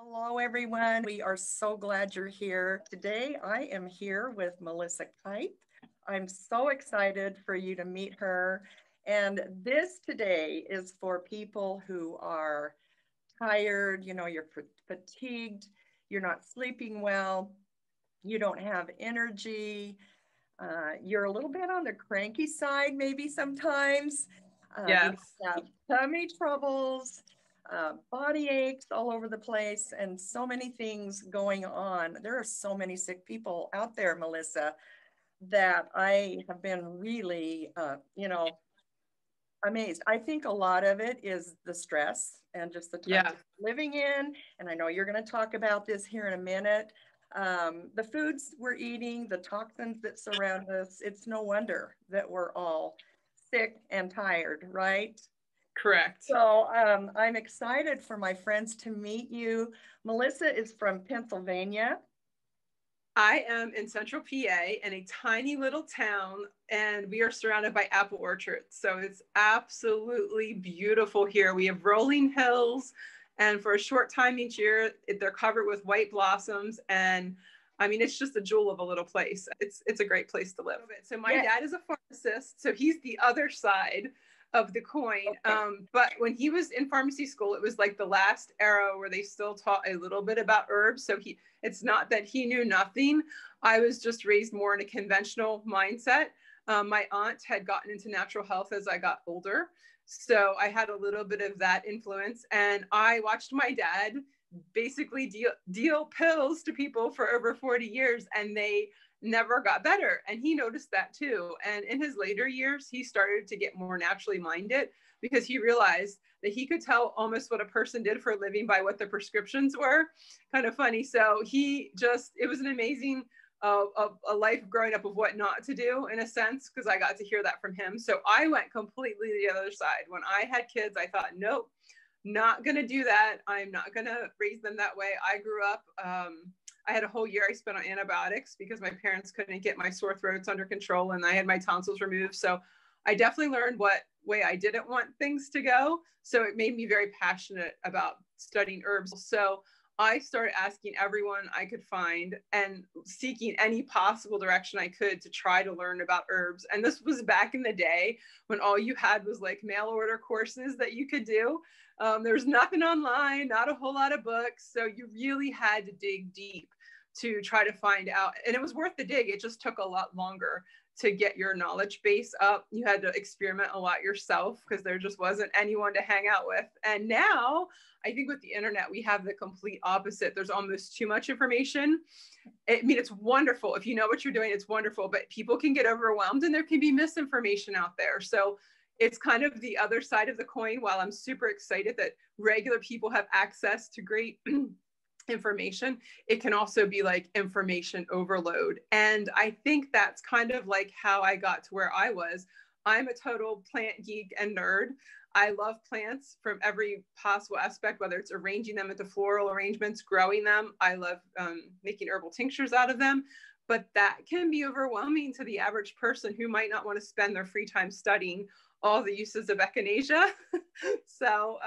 Hello, everyone. We are so glad you're here. Today, I am here with Melissa Kipe. I'm so excited for you to meet her. And this today is for people who are tired, you're fatigued, you're not sleeping well, you don't have energy, you're a little bit on the cranky side, maybe sometimes. You Yes. have tummy troubles, body aches all over the place, and so many things going on. There are so many sick people out there, Melissa, that I have been really, amazed. I think a lot of it is the stress and just the times Yeah. living in. And I know you're going to talk about this here in a minute. The foods we're eating, the toxins that surround us, it's no wonder that we're all sick and tired, right? Correct. So I'm excited for my friends to meet you. Melissa is from Pennsylvania. I am in central PA in a tiny little town, and we are surrounded by apple orchards. So it's absolutely beautiful here. We have rolling hills, and for a short time each year, they're covered with white blossoms. And I mean, it's just a jewel of a little place. It's a great place to live. So my Yeah. dad is a pharmacist, so he's the other side of the coin. Okay. But when he was in pharmacy school, it was like the last era where they still taught a little bit about herbs. So it's not that he knew nothing. I was just raised more in a conventional mindset. My aunt had gotten into natural health as I got older. So I had a little bit of that influence. And I watched my dad basically deal pills to people for over 40 years, and they never got better. And he noticed that too. And in his later years, he started to get more naturally minded because he realized that he could tell almost what a person did for a living by what the prescriptions were. Kind of funny. So it was an amazing a life growing up of what not to do in a sense, because I got to hear that from him. So I went completely the other side. When I had kids, I thought, nope, not going to do that. I'm not going to raise them that way. I grew up, I had a whole year I spent on antibiotics because my parents couldn't get my sore throats under control, and I had my tonsils removed. So I definitely learned what way I didn't want things to go. So it made me very passionate about studying herbs. So I started asking everyone I could find and seeking any possible direction I could to try to learn about herbs. And this was back in the day when all you had was like mail order courses that you could do. There was nothing online, not a whole lot of books. So you really had to dig deep to try to find out. And it was worth the dig. It just took a lot longer to get your knowledge base up. You had to experiment a lot yourself because there just wasn't anyone to hang out with. And now I think with the internet, we have the complete opposite. There's almost too much information. I mean, it's wonderful. If you know what you're doing, it's wonderful, but people can get overwhelmed and there can be misinformation out there. So it's kind of the other side of the coin. While I'm super excited that regular people have access to great information, it can also be like information overload. And I think that's kind of like how I got to where I was. I'm a total plant geek and nerd. I love plants from every possible aspect, whether it's arranging them into floral arrangements, growing them. I love making herbal tinctures out of them. But that can be overwhelming to the average person who might not want to spend their free time studying all the uses of echinacea. So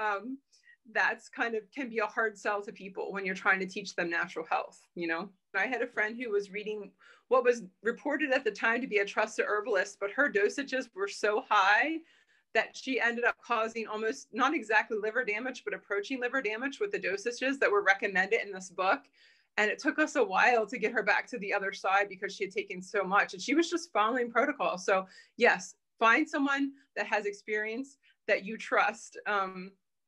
that's kind of can be a hard sell to people when you're trying to teach them natural health. I had a friend who was reading what was reported at the time to be a trusted herbalist, but her dosages were so high that she ended up causing almost not exactly liver damage, but approaching liver damage with the dosages that were recommended in this book. And it took us a while to get her back to the other side because she had taken so much and she was just following protocol. So yes, find someone that has experience that you trust.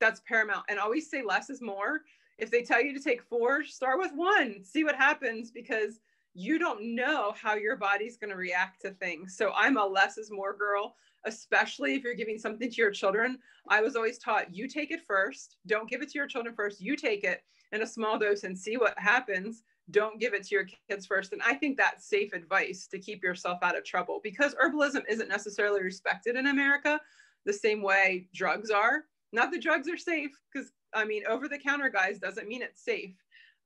That's paramount. And always say less is more. If they tell you to take 4, start with 1, see what happens, because you don't know how your body's going to react to things. So I'm a less is more girl, especially if you're giving something to your children. I was always taught, you take it first. Don't give it to your children first. You take it in a small dose and see what happens. Don't give it to your kids first. And I think that's safe advice to keep yourself out of trouble, because herbalism isn't necessarily respected in America the same way drugs are. Not that drugs are safe, because I mean, over-the-counter, guys, doesn't mean it's safe,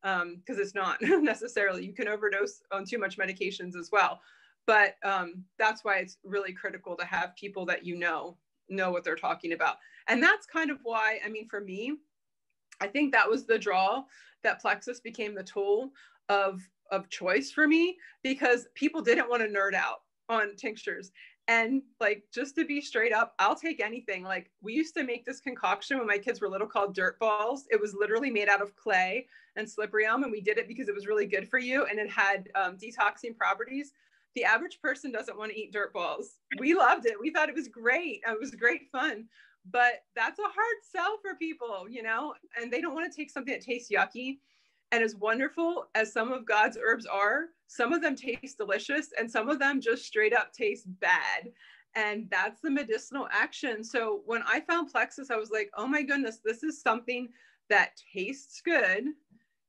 because it's not necessarily. You can overdose on too much medications as well. But that's why it's really critical to have people that know what they're talking about. And that's kind of why, I mean, for me, I think that was the draw, that Plexus became the tool of choice for me, because people didn't want to nerd out on tinctures. And like, just to be straight up, I'll take anything. Like, we used to make this concoction when my kids were little called dirt balls. It was literally made out of clay and slippery elm. And we did it because it was really good for you. And it had detoxing properties. The average person doesn't want to eat dirt balls. We loved it. We thought it was great. It was great fun. But that's a hard sell for people, you know, and they don't want to take something that tastes yucky. And as wonderful as some of God's herbs are, some of them taste delicious and some of them just straight up taste bad. And that's the medicinal action. So when I found Plexus, I was like, oh my goodness, this is something that tastes good,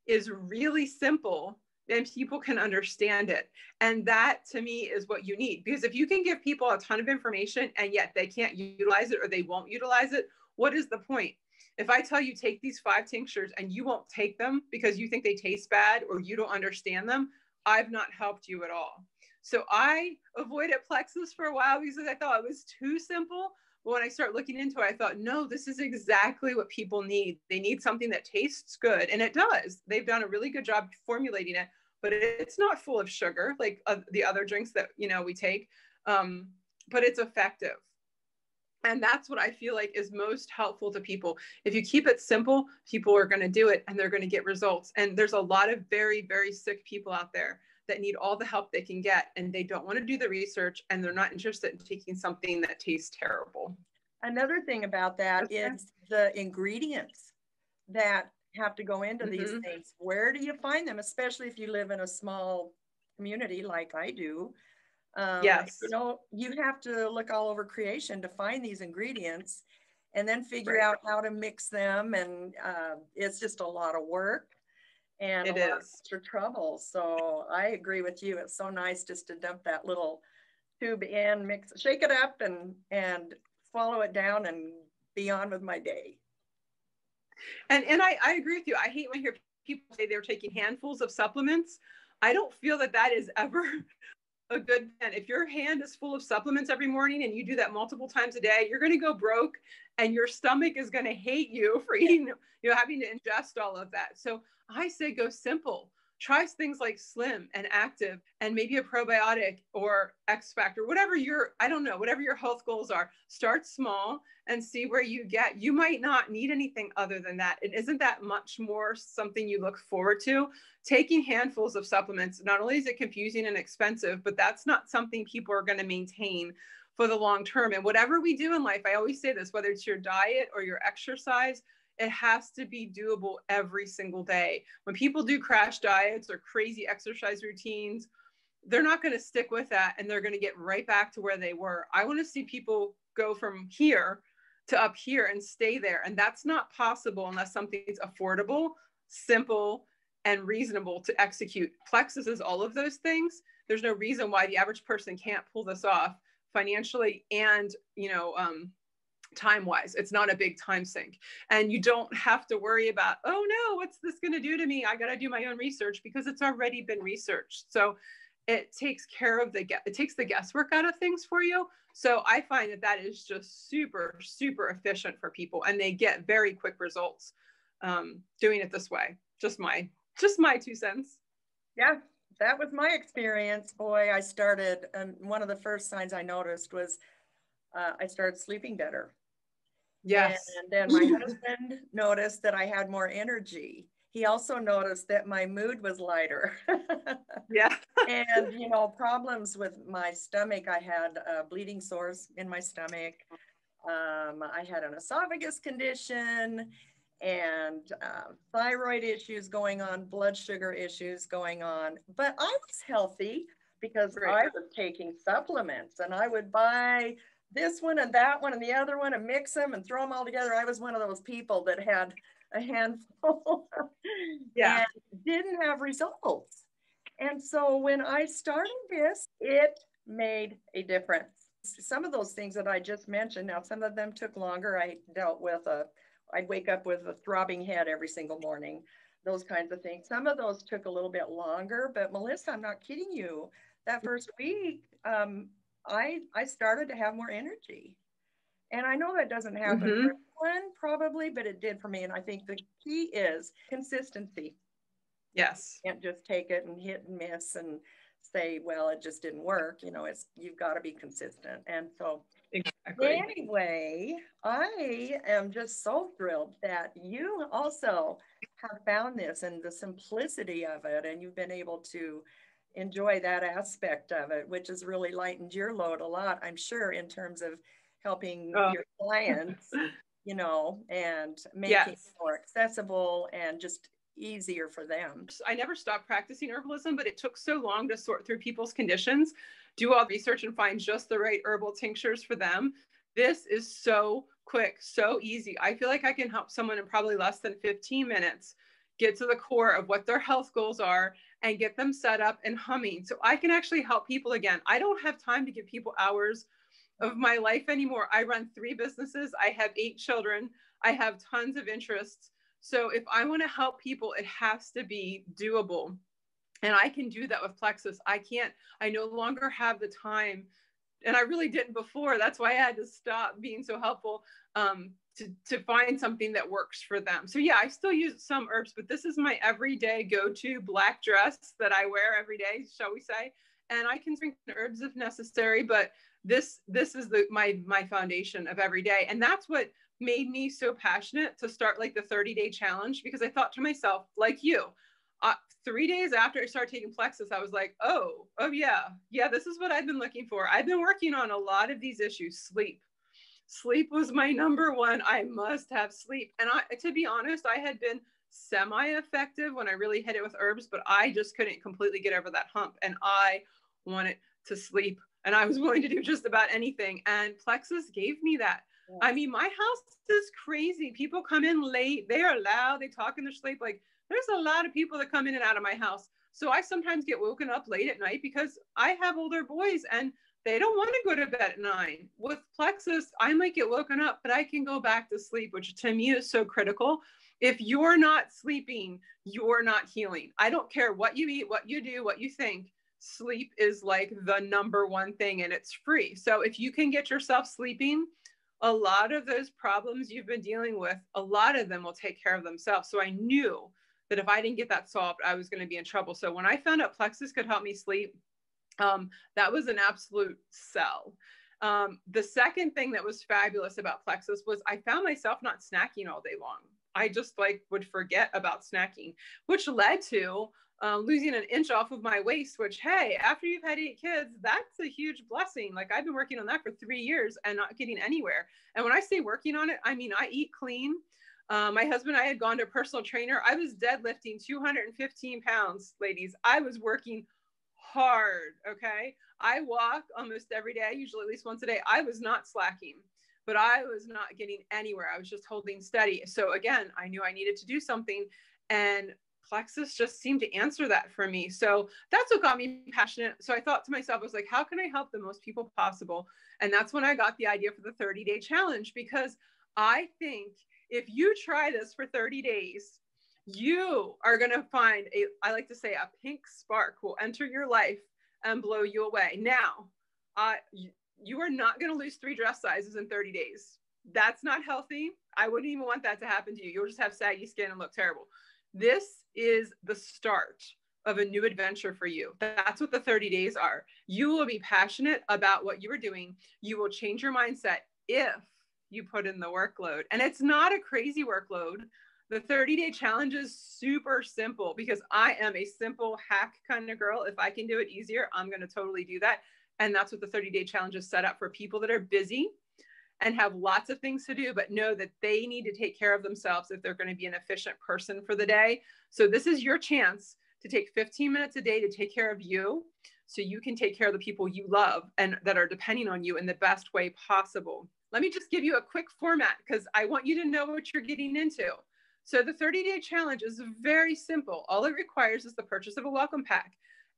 is really simple, and people can understand it. And that to me is what you need. Because if you can give people a ton of information and yet they can't utilize it or they won't utilize it, what is the point? If I tell you take these 5 tinctures and you won't take them because you think they taste bad or you don't understand them, I've not helped you at all. So I avoided Plexus for a while because I thought it was too simple. But when I started looking into it, I thought, no, this is exactly what people need. They need something that tastes good. And it does. They've done a really good job formulating it, but it's not full of sugar like the other drinks that, you know, we take, but it's effective. And that's what I feel like is most helpful to people. If you keep it simple, people are going to do it and they're going to get results. And there's a lot of very, very sick people out there that need all the help they can get, and they don't want to do the research, and they're not interested in taking something that tastes terrible. Another thing about that is the ingredients that have to go into these things. Where do you find them, especially if you live in a small community like I do? Yes. You know, you have to look all over creation to find these ingredients and then figure out how to mix them. And it's just a lot of work and a lot of extra trouble. So I agree with you. It's so nice just to dump that little tube in, mix, shake it up and swallow it down and be on with my day. And I agree with you. I hate when I hear people say they're taking handfuls of supplements. I don't feel that that is ever a good plan. If your hand is full of supplements every morning and you do that multiple times a day, you're going to go broke and your stomach is going to hate you for eating, you know, having to ingest all of that. So I say go simple. Try things like Slim and Active and maybe a probiotic or X Factor, whatever your, I don't know, whatever your health goals are. Start small and see where you get. You might not need anything other than that. It isn't that much more something you look forward to. Taking handfuls of supplements, not only is it confusing and expensive, but that's not something people are going to maintain for the long term. And whatever we do in life, I always say this, whether it's your diet or your exercise, it has to be doable every single day. When people do crash diets or crazy exercise routines, they're not going to stick with that and they're going to get right back to where they were. I want to see people go from here to up here and stay there. And that's not possible unless something's affordable, simple, and reasonable to execute. Plexus is all of those things. There's no reason why the average person can't pull this off financially and, you know, time-wise. It's not a big time sink. And you don't have to worry about, oh no, what's this going to do to me? I got to do my own research because it's already been researched. So it takes care of it takes the guesswork out of things for you. So I find that that is just super, super efficient for people, and they get very quick results doing it this way. Just my 2 cents. Yeah, that was my experience. Boy, I started, and one of the first signs I noticed was I started sleeping better. Yes. And then my husband noticed that I had more energy. He also noticed that my mood was lighter. Yeah. And, you know, problems with my stomach. I had bleeding sores in my stomach. I had an esophagus condition and thyroid issues going on, blood sugar issues going on. But I was healthy because I was taking supplements, and I would buy this one and that one and the other one and mix them and throw them all together. I was one of those people that had a handful and didn't have results. And so when I started this, it made a difference. Some of those things that I just mentioned, now some of them took longer. I dealt with I'd wake up with a throbbing head every single morning, those kinds of things. Some of those took a little bit longer, but Melissa, I'm not kidding you. That first week, I started to have more energy. And I know that doesn't happen for everyone probably, but it did for me. And I think the key is consistency. Yes. You can't just take it and hit and miss and say, well, it just didn't work. You know, you've got to be consistent. And so Exactly. anyway, I am just so thrilled that you also have found this and the simplicity of it, and you've been able to enjoy that aspect of it, which has really lightened your load a lot, I'm sure, in terms of helping your clients, you know, and making it more accessible and just easier for them. I never stopped practicing herbalism, but it took so long to sort through people's conditions, do all the research and find just the right herbal tinctures for them. This is so quick, so easy. I feel like I can help someone in probably less than 15 minutes get to the core of what their health goals are and get them set up and humming. So I can actually help people again. I don't have time to give people hours of my life anymore. I run 3 businesses. I have 8 children. I have tons of interests. So if I want to help people, it has to be doable. And I can do that with Plexus. I no longer have the time, and I really didn't before. That's why I had to stop being so helpful, to find something that works for them. So yeah, I still use some herbs, but this is my everyday go-to black dress that I wear every day, shall we say. And I can drink herbs if necessary, but this is my foundation of every day. And that's what made me so passionate to start like the 30-day challenge, because I thought to myself, like you, 3 days after I started taking Plexus, I was like, oh yeah, this is what I've been looking for. I've been working on a lot of these issues. Sleep was my number one. I must have sleep. And to be honest, I had been semi-effective when I really hit it with herbs, but I just couldn't completely get over that hump. And I wanted to sleep, and I was willing to do just about anything. And Plexus gave me that. Yes. I mean, my house is crazy. People come in late. They are loud. They talk in their sleep. Like, there's a lot of people that come in and out of my house. So I sometimes get woken up late at night because I have older boys and they don't want to go to bed at 9. With Plexus, I might get woken up, but I can go back to sleep, which to me is so critical. If you're not sleeping, you're not healing. I don't care what you eat, what you do, what you think. Sleep is like the number one thing, and it's free. So if you can get yourself sleeping, a lot of those problems you've been dealing with, a lot of them will take care of themselves. So I knew that if I didn't get that solved, I was going to be in trouble. So when I found out Plexus could help me sleep, that was an absolute sell. The second thing that was fabulous about Plexus was I found myself not snacking all day long. I just would forget about snacking, which led to losing an inch off of my waist, which, hey, after you've had 8 kids, that's a huge blessing. Like, I've been working on that for 3 years and not getting anywhere. And when I say working on it, I mean, I eat clean. My husband and I had gone to a personal trainer. I was deadlifting 215 pounds, ladies. I was working hard. Okay. I walk almost every day, usually at least once a day. I was not slacking, but I was not getting anywhere. I was just holding steady. So again, I knew I needed to do something, and Plexus just seemed to answer that for me. So that's what got me passionate. So I thought to myself, I was like, how can I help the most people possible? And that's when I got the idea for the 30-day challenge, because I think if you try this for 30 days, you are going to find I like to say, a pink spark will enter your life and blow you away. Now, you are not going to lose 3 dress sizes in 30 days. That's not healthy. I wouldn't even want that to happen to you. You'll just have saggy skin and look terrible. This is the start of a new adventure for you. That's what the 30 days are. You will be passionate about what you are doing. You will change your mindset if you put in the workload. And it's not a crazy workload. The 30-day challenge is super simple, because I am a simple hack kind of girl. If I can do it easier, I'm going to totally do that. And that's what the 30-day challenge is set up for: people that are busy and have lots of things to do, but know that they need to take care of themselves if they're going to be an efficient person for the day. So this is your chance to take 15 minutes a day to take care of you, so you can take care of the people you love and that are depending on you in the best way possible. Let me just give you a quick format, because I want you to know what you're getting into. So the 30-day challenge is very simple. All it requires is the purchase of a welcome pack,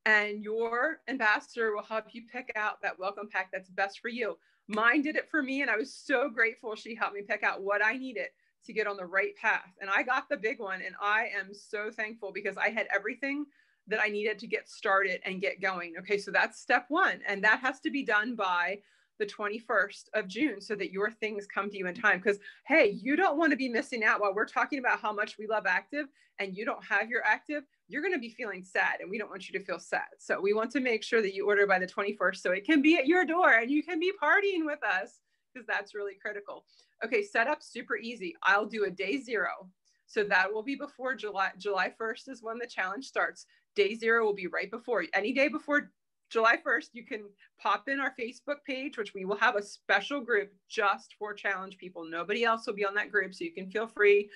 and your ambassador will help you pick out that welcome pack that's best for you. Mine did it for me, and I was so grateful she helped me pick out what I needed to get on the right path. And I got the big one, and I am so thankful, because I had everything that I needed to get started and get going. Okay, so that's step 1, and that has to be done by the 21st of June so that your things come to you in time. Because, hey, you don't want to be missing out while we're talking about how much we love active and you don't have your active. You're going to be feeling sad, and we don't want you to feel sad. So we want to make sure that you order by the 21st so it can be at your door and you can be partying with us, because that's really critical. Okay, setup super easy. I'll do a day 0. So that will be before July 1st is when the challenge starts. Day 0 will be right before. Any day before July 1st, you can pop in our Facebook page, which we will have a special group just for challenge people. Nobody else will be on that group, so you can feel free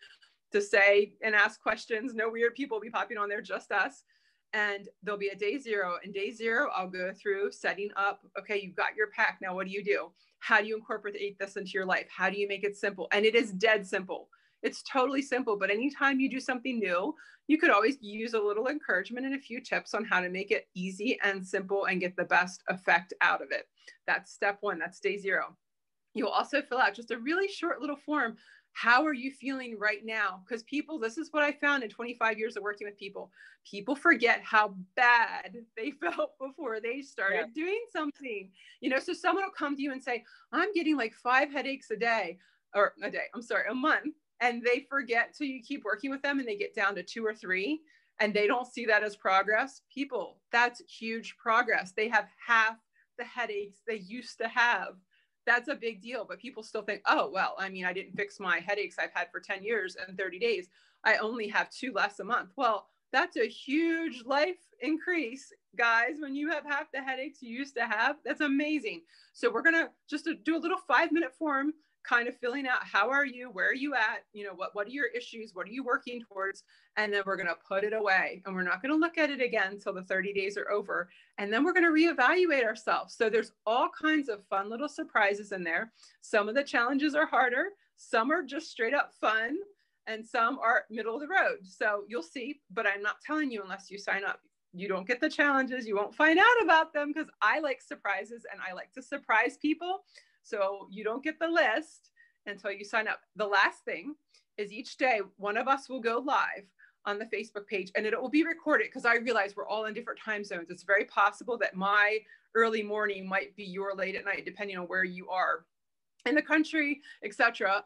to say and ask questions. No weird people will be popping on there, just us. And there'll be a day 0. And day 0, I'll go through setting up, okay, you've got your pack. Now, what do you do? How do you incorporate this into your life? How do you make it simple? And it is dead simple. It's totally simple, but anytime you do something new, you could always use a little encouragement and a few tips on how to make it easy and simple and get the best effect out of it. That's step 1. That's day 0. You'll also fill out just a really short little form. How are you feeling right now? Because people, this is what I found in 25 years of working with people. People forget how bad they felt before they started doing something. You know, so someone will come to you and say, I'm getting like 5 headaches a month. And they forget till you keep working with them and they get down to 2 or 3 and they don't see that as progress. People, that's huge progress. They have half the headaches they used to have. That's a big deal. But people still think, oh, well, I mean, I didn't fix my headaches I've had for 10 years and 30 days. I only have 2 less a month. Well, that's a huge life increase, guys. When you have half the headaches you used to have, that's amazing. So we're going to just do a little 5-minute form, kind of filling out, how are you, where are you at, you know, what are your issues, what are you working towards, and then we're going to put it away, and we're not going to look at it again until the 30 days are over, and then we're going to reevaluate ourselves. So there's all kinds of fun little surprises in there. Some of the challenges are harder, some are just straight up fun, and some are middle of the road. So you'll see, but I'm not telling you unless you sign up. You don't get the challenges, you won't find out about them, because I like surprises and I like to surprise people. So you don't get the list until you sign up. The last thing is each day, one of us will go live on the Facebook page, and it will be recorded, because I realize we're all in different time zones. It's very possible that my early morning might be your late at night, depending on where you are in the country, etc.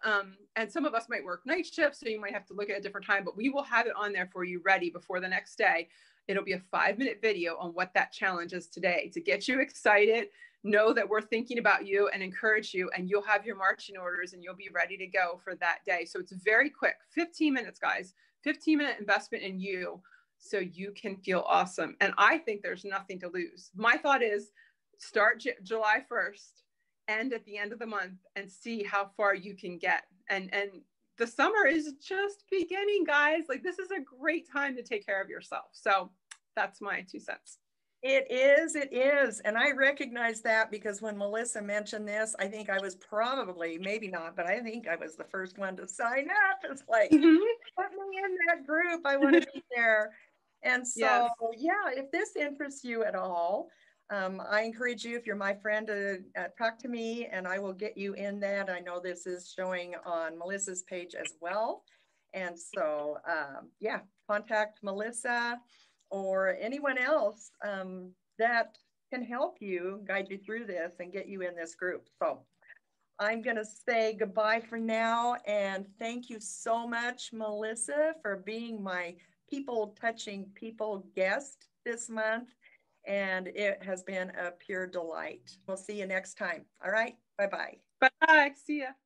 And some of us might work night shifts, so you might have to look at a different time, but we will have it on there for you ready before the next day. It'll be a 5-minute video on what that challenge is today to get you excited. Know that we're thinking about you and encourage you, and you'll have your marching orders and you'll be ready to go for that day. So it's very quick, 15 minutes, guys, 15-minute investment in you so you can feel awesome. And I think there's nothing to lose. My thought is start July 1st, end at the end of the month, and see how far you can get. And the summer is just beginning, guys. Like, this is a great time to take care of yourself. So that's my 2 cents. It is. And I recognize that, because when Melissa mentioned this, I think I was probably, maybe not, but I think I was the first one to sign up. It's like, put me in that group. I want to be there. And so, yeah, if this interests you at all, I encourage you, if you're my friend, to talk to me, and I will get you in that. I know this is showing on Melissa's page as well. And so, yeah, contact Melissa or anyone else that can help you, guide you through this and get you in this group. So I'm going to say goodbye for now. And thank you so much, Melissa, for being my people touching people guest this month. And it has been a pure delight. We'll see you next time. All right. Bye-bye. Bye. See ya.